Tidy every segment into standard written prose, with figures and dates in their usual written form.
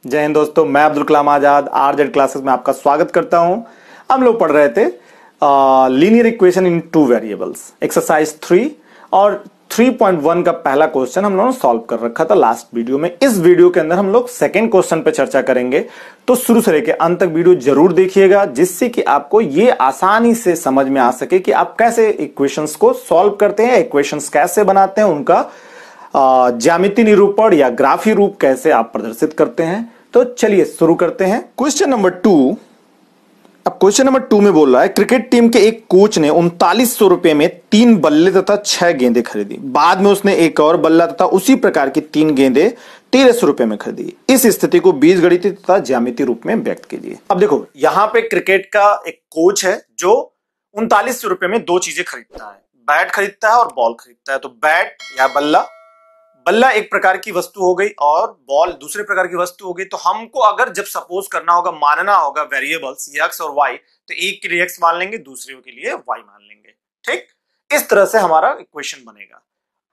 जय हिंद दोस्तों, मैं अब्दुल कलाम आजाद आरजेड क्लासेस में आपका स्वागत करता हूं। हम लोग पढ़ रहे थे linear equation in two variables, exercise 3 और 3.1 का पहला क्वेश्चन हम लोगों ने सॉल्व कर रखा था लास्ट वीडियो में। इस वीडियो के अंदर हम लोग सेकेंड क्वेश्चन पे चर्चा करेंगे, तो शुरू से लेकर अंत तक वीडियो जरूर देखिएगा, जिससे कि आपको ये आसानी से समझ में आ सके कि आप कैसे इक्वेशंस को सॉल्व करते हैं, इक्वेशंस कैसे बनाते हैं, उनका ज्यामितीय निरूपण या ग्राफी रूप कैसे आप प्रदर्शित करते हैं। तो चलिए शुरू करते हैं। Question number 2। अब क्वेश्चन नंबर 2 में बोल रहा है, क्रिकेट टीम के एक कोच ने 3900 रुपए में 3 बल्ले तथा 6 गेंदें खरीदी। बाद में उसने एक और बल्ला तथा उसी प्रकार की 3 गेंदें 1300 रुपए में खरीदी। इस स्थिति को बीजगणितीय तथा ज्यामितीय रूप में व्यक्त कीजिए। अब देखो, यहां पे क्रिकेट का एक कोच है जो 3900 रुपए में 2 चीजें खरीदता है, बैट खरीदता है और बॉल खरीदता है। तो बैट या बल्ला एक प्रकार की वस्तु हो गई और बॉल दूसरे प्रकार की वस्तु हो गई। तो हमको अगर जब सपोज करना होगा, मानना होगा वेरिएबल्स एक्स और वाई, तो एक के लिए एक्स मान लेंगे, दूसरे के लिए वाई मान लेंगे। ठीक, इस तरह से हमारा इक्वेशन बनेगा।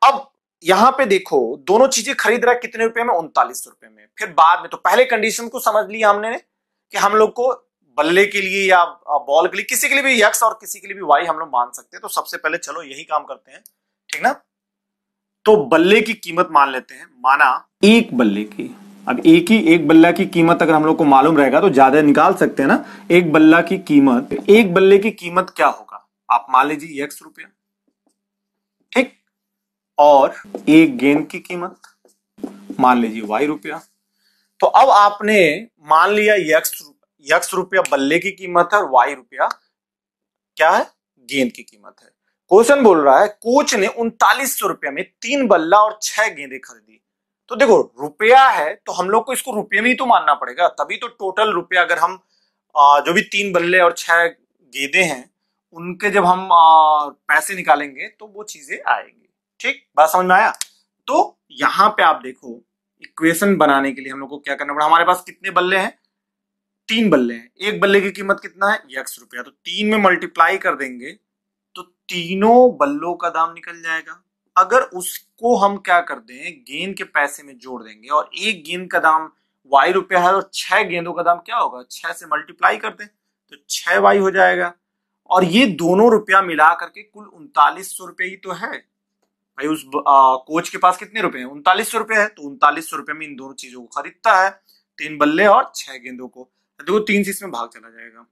अब यहां पे देखो, दोनों चीजें खरीद रहा है कितने रुपए में? 3900 रुपए में। फिर बाद में तो पहले कंडीशन को समझ लिया हमने कि हम लोग को बल्ले के लिए या बॉल के लिए, किसी के लिए भी एक्स और किसी के लिए भी वाई हम लोग मान सकते हैं। तो सबसे पहले चलो यही काम करते हैं, ठीक ना। तो बल्ले की कीमत मान लेते हैं, माना एक बल्ले की। अब एक बल्ला की कीमत अगर हम लोग को मालूम रहेगा तो ज्यादा निकाल सकते हैं ना। एक बल्ला की कीमत, एक बल्ले की कीमत क्या होगा? आप मान लीजिए एक्स रुपया, ठीक। और एक गेंद की कीमत मान लीजिए वाई रुपया। तो अब आपने मान लिया एक्स रुपया बल्ले की कीमत है और वाई रुपया क्या है? गेंद की कीमत है। क्वेश्चन बोल रहा है कोच ने 3900 रुपया में 3 बल्ला और 6 गेंदें खरीदी। तो देखो, रुपया है तो हम लोग को इसको रुपये में ही तो मानना पड़ेगा, तभी तो टोटल रुपया, अगर हम जो भी 3 बल्ले और 6 गेंदें हैं उनके जब हम पैसे निकालेंगे तो वो चीजें आएंगी। ठीक, बात समझ में आया? तो यहां पे आप देखो, इक्वेशन बनाने के लिए हम लोग को क्या करना पड़ा। हमारे पास कितने बल्ले हैं? 3 बल्ले हैं। एक बल्ले की कीमत कितना है? एक्स रुपया। तो 3 में मल्टीप्लाई कर देंगे तो तीनों बल्लों का दाम निकल जाएगा। अगर उसको हम क्या कर दें, गेंद के पैसे में जोड़ देंगे, और एक गेंद का दाम वाई रुपया है और 6 गेंदों का दाम क्या होगा? 6 से मल्टीप्लाई कर दें तो 6 वाई हो जाएगा। और ये दोनों रुपया मिला करके कुल 3900 रुपये ही तो है भाई। उस कोच के पास कितने रुपए हैं? 3900 रुपये है। तो 3900 रुपये में इन दोनों चीजों को खरीदता है, 3 बल्ले और 6 गेंदों को। देखो 3 से इसमें भाग चला जाएगा,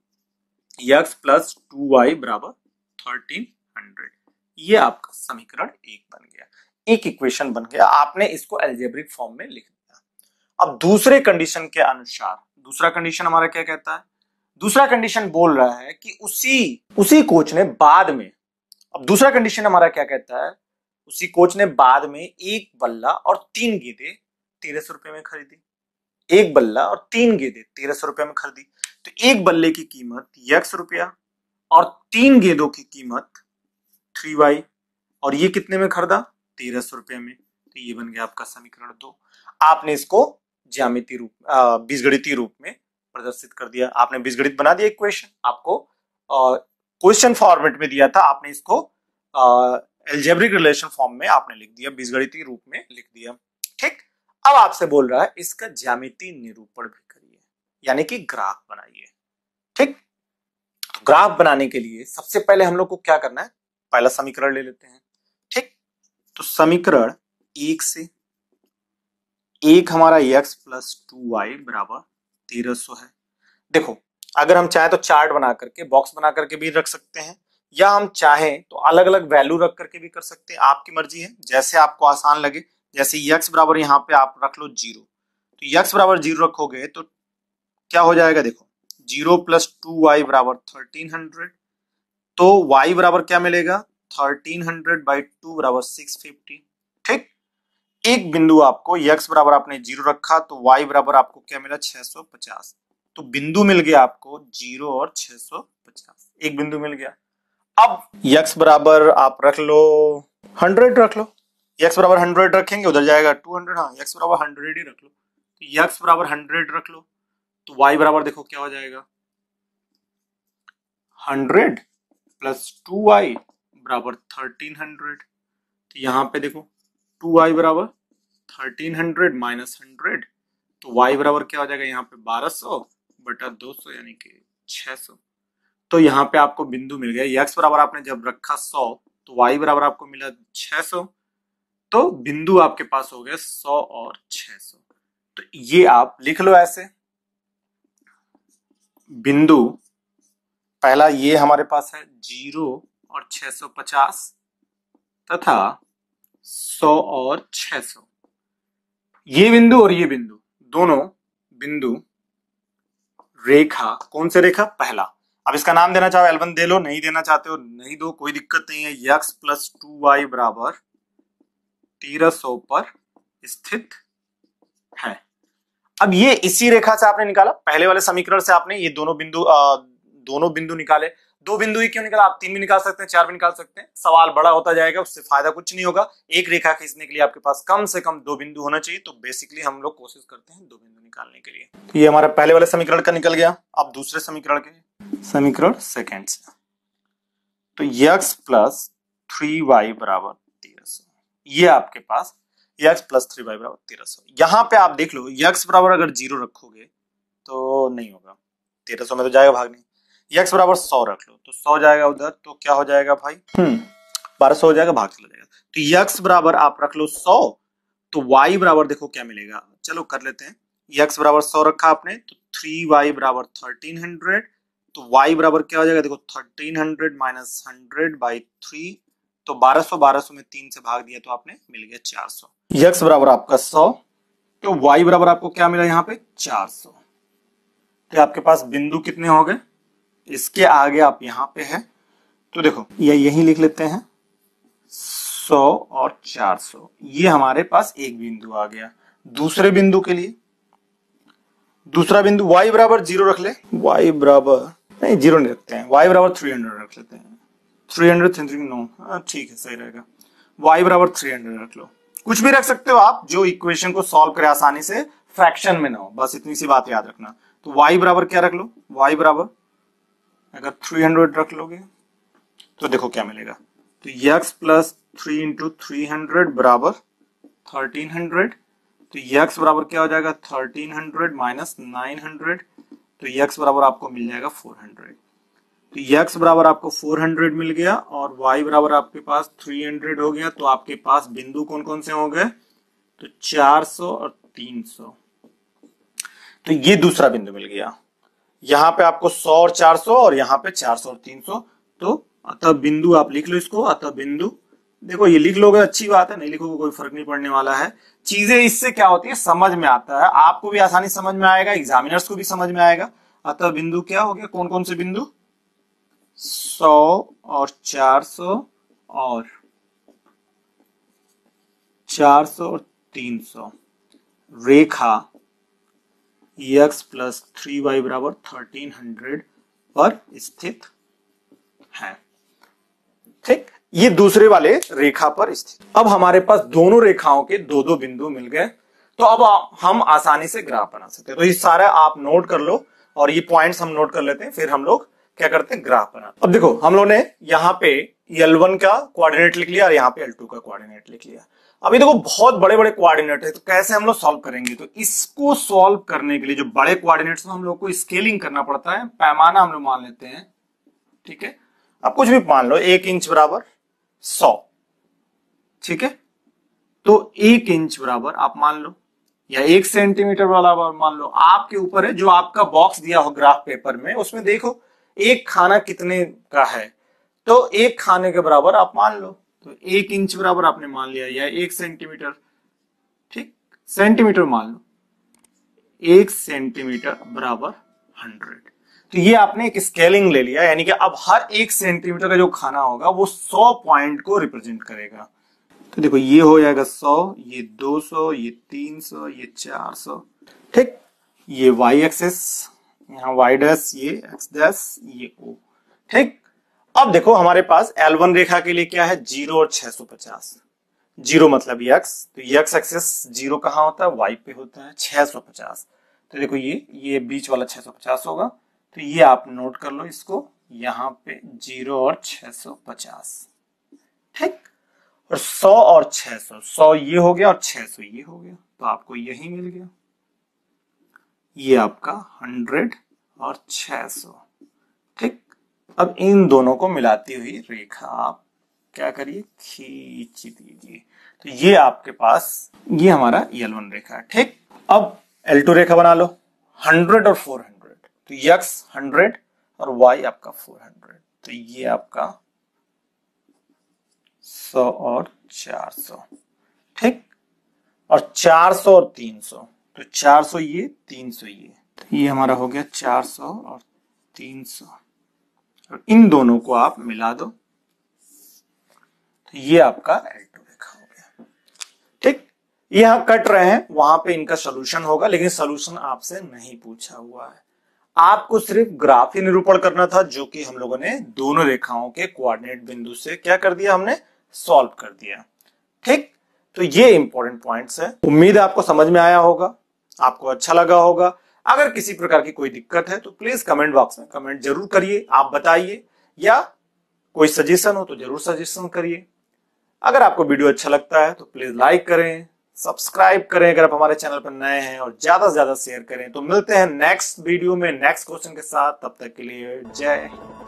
एक्स प्लस 2y बराबर 1300। ये आपका समीकरण 1 बन गया, एक इक्वेशन बन गया। आपने इसको अलजेब्रिक फॉर्म में लिख दिया। अब दूसरे कंडीशन के अनुसार, दूसरा कंडीशन हमारा क्या कहता है? दूसरा कंडीशन बोल रहा है कि उसी कोच ने बाद में, अब दूसरा कंडीशन हमारा क्या कहता है? उसी कोच ने बाद में एक बल्ला और 3 गेंदें 1300 रुपए में खरीदी। एक बल्ला और 3 गेंदें 1300 रुपए में खरीदी। तो एक बल्ले की कीमत एक्स रुपया और 3 गेंदों की कीमत 3y, और ये कितने में खरीदा? 1300 रुपए में। तो ये बन गया आपका समीकरण 2। आपने इसको ज्यामितीय रूप, बीजगणितीय रूप में प्रदर्शित कर दिया। आपने बीजगणित बना दिया इक्वेशन, आपको क्वेश्चन फॉर्मेट में दिया था, आपने इसको अलजेब्रिक रिलेशन फॉर्म में आपने लिख दिया, बीजगणितीय रूप में लिख दिया। ठीक, अब आपसे बोल रहा है इसका ज्यामितीय निरूपण भी करिए, यानी कि ग्राफ बनाइए। ठीक, तो ग्राफ बनाने के लिए सबसे पहले हम लोग को क्या करना है? पहला समीकरण ले लेते हैं। ठीक, तो समीकरण 1 से, एक हमारा x प्लस 2y बराबर 1300 है। देखो, अगर हम चाहें तो चार्ट बना करके, बॉक्स बना करके भी रख सकते हैं, या हम चाहें तो अलग अलग वैल्यू रख करके भी कर सकते हैं, आपकी मर्जी है, जैसे आपको आसान लगे। जैसे x बराबर यहां पे आप रख लो 0, तो x बराबर 0 रखोगे तो क्या हो जाएगा? देखो, 0 प्लस 2y बराबर 1300। तो y बराबर क्या मिलेगा? 1300 बाई 2 बराबर 650। ठीक, एक बिंदु आपको, x बराबर आपने 0 रखा तो y बराबर आपको क्या मिला? 650। तो बिंदु मिल गया आपको 0 और 650, एक बिंदु मिल गया। अब x बराबर आप रख लो 100, रख लो। x बराबर 100 रखेंगे, उधर जाएगा 200। हाँ, x बराबर 100 ही रख लो। तो x बराबर 100 रख लो, तो y बराबर देखो क्या हो जाएगा? 100 प्लस 2y बराबर 1300। तो यहां पे देखो 2y बराबर 1300 माइनस 100 तो y बराबर क्या हो जाएगा यहाँ पे 1200 बटा 200 यानी कि 600। तो यहाँ पे आपको बिंदु मिल गया। x बराबर आपने जब रखा 100 तो y बराबर आपको मिला 600। तो बिंदु आपके पास हो गया 100 और 600। तो ये आप लिख लो ऐसे। बिंदु पहला ये हमारे पास है 0 और 650 तथा 100 और 600। ये बिंदु और ये बिंदु दोनों बिंदु रेखा, कौन से रेखा? पहला। अब इसका नाम देना चाहो L1 दे लो, नहीं देना चाहते हो नहीं दो, कोई दिक्कत नहीं है। x प्लस 2y बराबर 1300 पर स्थित है। अब ये इसी रेखा से आपने निकाला, पहले वाले समीकरण से आपने ये दोनों बिंदु निकाले। दो बिंदु ही क्यों निकाला? आप 3 भी निकाल सकते हैं, 4 भी निकाल सकते हैं, सवाल बड़ा होता जाएगा, उससे फायदा कुछ नहीं होगा। एक रेखा खींचने के लिए आपके पास कम से कम 2 बिंदु होना चाहिए। तो बेसिकली हम लोग कोशिश करते हैं 2 बिंदु निकालने के लिए। तो ये हमारा पहले वाले समीकरण का निकल गया। अब दूसरे समीकरण के समीकरण सेकेंड से, तो x प्लस 3y बराबर 1300, ये आपके पास x प्लस 3y बराबर 1300। यहां पे आप देख लो x बराबर अगर 0 रखोगे तो नहीं होगा, 1300 में तो जाएगा भाग नहीं। x बराबर 100 रख लो तो 100 जाएगा उधर, तो क्या हो जाएगा भाई? 1200 हो जाएगा, भाग चला जाएगा। तो x बराबर आप रख लो 100, तो y बराबर देखो क्या मिलेगा, चलो कर लेते हैं। x बराबर 100 रखा आपने तो 3y बराबर 1300, तो y बराबर क्या हो जाएगा? देखो 1300 माइनस 100 बाई 3, तो 1200 में 3 से भाग दिया तो आपने मिल गया 400। x बराबर आपका 100, तो y बराबर आपको क्या मिला यहाँ पे? 400। तो आपके पास बिंदु कितने हो गए? इसके आगे आप यहाँ पे है तो देखो ये यही लिख लेते हैं 100 और 400, ये हमारे पास एक बिंदु आ गया। दूसरे बिंदु के लिए दूसरा बिंदु y बराबर 0 रख ले, y बराबर नहीं 0 नहीं रखते हैं, y बराबर 300 रख लेते हैं। 300 नो ठीक है, सही रहेगा। y बराबर 300 रख लो, कुछ भी रख सकते हो आप जो इक्वेशन को सॉल्व करे आसानी से, फ्रैक्शन में ना हो, बस इतनी सी बात याद रखना। तो y बराबर क्या रख लो? y बराबर अगर 300 रख लोगे तो देखो क्या मिलेगा, तो x प्लस 3 इंटू 300 बराबर 1300, तो x बराबर क्या हो जाएगा? 1300 माइनस 900, तो x बराबर आपको मिल जाएगा 400। तो x बराबर आपको 400 मिल गया और y बराबर आपके पास 300 हो गया। तो आपके पास बिंदु कौन कौन से हो गए? तो 400 और 300। तो ये दूसरा बिंदु मिल गया। यहां पे आपको 100 और 400 और यहाँ पे 400 और 300। तो अतः बिंदु आप लिख लो इसको, अतः बिंदु देखो ये लिख लोगे अच्छी बात है, नहीं लिखोगे कोई फर्क नहीं पड़ने वाला है। चीजें इससे क्या होती है समझ में आता है, आपको भी आसानी समझ में आएगा, एग्जामिनर्स को भी समझ में आएगा। अतः बिंदु क्या हो गया? कौन कौन से बिंदु? 100 और 400 और 400 और 300 रेखा x प्लस 3y बराबर 1300 पर स्थित है। ठीक, ये दूसरे वाले रेखा पर स्थित। अब हमारे पास दोनों रेखाओं के दो दो बिंदु मिल गए, तो अब हम आसानी से ग्राफ बना सकते हैं। तो ये सारा आप नोट कर लो और ये पॉइंट्स हम नोट कर लेते हैं, फिर हम लोग क्या करते हैं? ग्राफ बनाते हैं। अब देखो हम लोग ने यहाँ पे L1 का कोऑर्डिनेट लिख लिया और यहाँ पे L2 का कोऑर्डिनेट लिख लिया। अभी देखो बहुत बड़े बड़े कोऑर्डिनेट है, तो कैसे हम लोग सॉल्व करेंगे? तो इसको सॉल्व करने के लिए जो बड़े कोऑर्डिनेट्स हम लोग को स्केलिंग करना पड़ता है, पैमाना हम लोग मान लेते हैं। ठीक है, अब कुछ भी मान लो, 1 इंच बराबर 100, ठीक है, तो 1 इंच बराबर आप मान लो, या 1 सेंटीमीटर वाला मान लो, आपके ऊपर है। जो आपका बॉक्स दिया हो ग्राफ पेपर में उसमें देखो एक खाना कितने का है, तो एक खाने के बराबर आप मान लो। तो 1 इंच बराबर आपने मान लिया, या 1 सेंटीमीटर, ठीक, सेंटीमीटर मान लो, 1 सेंटीमीटर बराबर 100। तो ये आपने एक स्केलिंग ले लिया, यानी कि अब हर 1 सेंटीमीटर का जो खाना होगा वो 100 पॉइंट को रिप्रेजेंट करेगा। तो देखो ये हो जाएगा 100, ये 200, ये 300, ये 400, ठीक, ये y एक्सेस, यहाँ y डैश, ये x डैश, ये o, ठीक। अब देखो हमारे पास L1 रेखा के लिए क्या है? 0 और 650। 0 मतलब x, तो x एक्सेस 0 कहाँ होता है? y पे होता है, 650। तो देखो ये बीच वाला 650 होगा, तो ये आप नोट कर लो इसको, यहाँ पे 0 और 650, ठीक। और 100 और 600, 100 ये हो गया और 600 ये हो गया, तो आपको यही मिल गया। ये आपका 100 और 600। ठीक, अब इन दोनों को मिलाती हुई रेखा आप क्या करिए, खींच दीजिए। तो ये आपके पास ये हमारा L1 रेखा है। ठीक, अब L2 रेखा बना लो, 100 और 400। तो x 100 और y आपका 400। तो ये आपका 100 और 400। ठीक, और 400 और 300, तो 400 ये 300 ये, तो ये हमारा हो गया 400 और 300। और इन दोनों को आप मिला दो, तो ये आपका L2 रेखा हो गया। ठीक, ये यहां कट रहे हैं, वहां पे इनका सोल्यूशन होगा, लेकिन सोल्यूशन आपसे नहीं पूछा हुआ है। आपको सिर्फ ग्राफ ही निरूपण करना था, जो कि हम लोगों ने दोनों रेखाओं के कोऑर्डिनेट बिंदु से क्या कर दिया, हमने सॉल्व कर दिया। ठीक, तो ये इंपॉर्टेंट पॉइंट्स है। उम्मीद है आपको समझ में आया होगा, आपको अच्छा लगा होगा। अगर किसी प्रकार की कोई दिक्कत है तो प्लीज कमेंट बॉक्स में कमेंट जरूर करिए, आप बताइए, या कोई सजेशन हो तो जरूर सजेशन करिए। अगर आपको वीडियो अच्छा लगता है तो प्लीज लाइक करें, सब्सक्राइब करें अगर आप हमारे चैनल पर नए हैं, और ज्यादा से ज्यादा शेयर करें। तो मिलते हैं नेक्स्ट वीडियो में नेक्स्ट क्वेश्चन के साथ, तब तक के लिए जय हिंद।